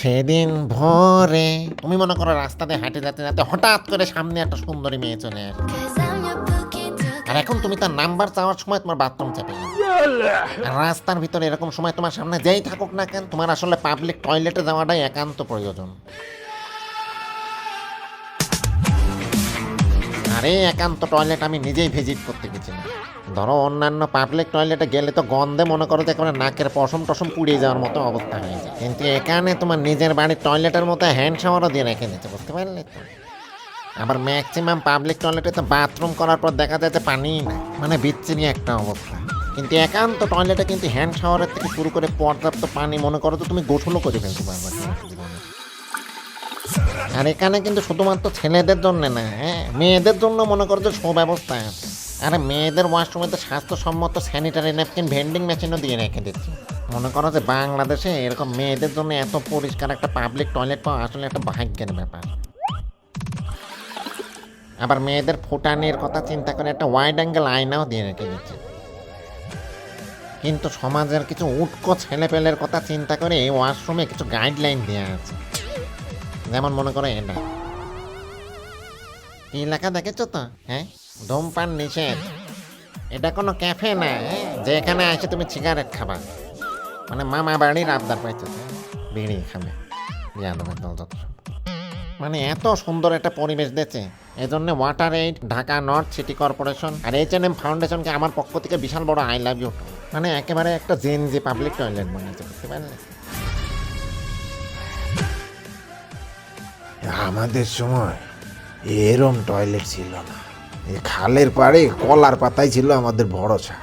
সেদিন ভোরে তুমি মনে করো রাস্তা দিয়ে হাঁটে যেতে যেতে হঠাৎ করে সামনে একটা সুন্দরী মেয়ে চলে আসে, আর এখন তুমি তার নাম্বার চাওয়ার সময় তোমার বাথরুম চাপে গেল। আর রাস্তার ভিতরে এরকম সময় তোমার সামনে যেই থাকুক না কেন, তোমার আসলে পাবলিক টয়লেটে যাওয়াটাই একান্ত প্রয়োজন। আর এই একান্ত টয়লেট আমি নিজেই ভিজিট করতে গেছিলাম। ধরো অন্যান্য পাবলিক টয়লেটে গেলে তো গন্ধে মনে করো যে একেবারে নাকের পশম টসম পুড়িয়ে যাওয়ার মতো অবস্থা হয়ে যায়, কিন্তু এখানে তোমার নিজের বাড়ির টয়লেটের মতো হ্যান্ড শাওয়ারও দিয়ে রেখে দিচ্ছে, বুঝতে পারলে তো। আবার ম্যাক্সিমাম পাবলিক টয়লেটে তো বাথরুম করার পর দেখা যায় যে পানিই না, মানে বিচ্ছিরি একটা অবস্থা। কিন্তু একান্ত টয়লেটে কিন্তু হ্যান্ড শাওয়ারের থেকে শুরু করে পর্যাপ্ত পানি মনে করো তো তুমি গোসলও করে ফেলতে পারবে জীবনে। আর এখানে কিন্তু শুধুমাত্র ছেলেদের জন্য না, হ্যাঁ মেয়েদের জন্য মনে করো যে সুব্যবস্থা আছে। আরে মেয়েদের ওয়াশরুমে তো স্বাস্থ্যসম্মত স্যানিটারি ন্যাপকিন ভেন্ডিং মেশিনও দিয়ে রেখে দিচ্ছে। মনে করো যে বাংলাদেশে এরকম মেয়েদের জন্য এত পরিষ্কার একটা পাবলিক টয়লেট পাওয়া আসলে একটা ভাগ্যের ব্যাপার। আবার মেয়েদের ফুটানির কথা চিন্তা করে একটা ওয়াইড অ্যাঙ্গেল আয়নাও দিয়ে রেখে দিচ্ছে। কিন্তু সমাজের কিছু উটকো ছেলেপেলের কথা চিন্তা করে এই ওয়াশরুমে কিছু গাইডলাইন দেওয়া আছে। যেমন মনে করো এটা কি লেখা দেখেছো তো, হ্যাঁ ধূমপান নিষেধ। এটা কোনো ক্যাফে না, হ্যাঁ যেখানে এসে তুমি সিগারেট খাবা, মানে মামা বাড়ির আবদার পাইছো বিড়ি খাবে। মানে এত সুন্দর একটা পরিবেশ দিয়েছে, এজন্য WaterAid, Dhaka north city corporation আর H&M ফাউন্ডেশনকে আমার পক্ষ থেকে বিশাল বড় আই লাভ ইউ। মানে একেবারে একটা জেনজি পাবলিক টয়লেট বানিয়েছে, বুঝতে পারলে। আমাদের সময় এরম টয়লেট ছিল না, এই খালের পাড়ে কলার পাতাই ছিল আমাদের ভরসা।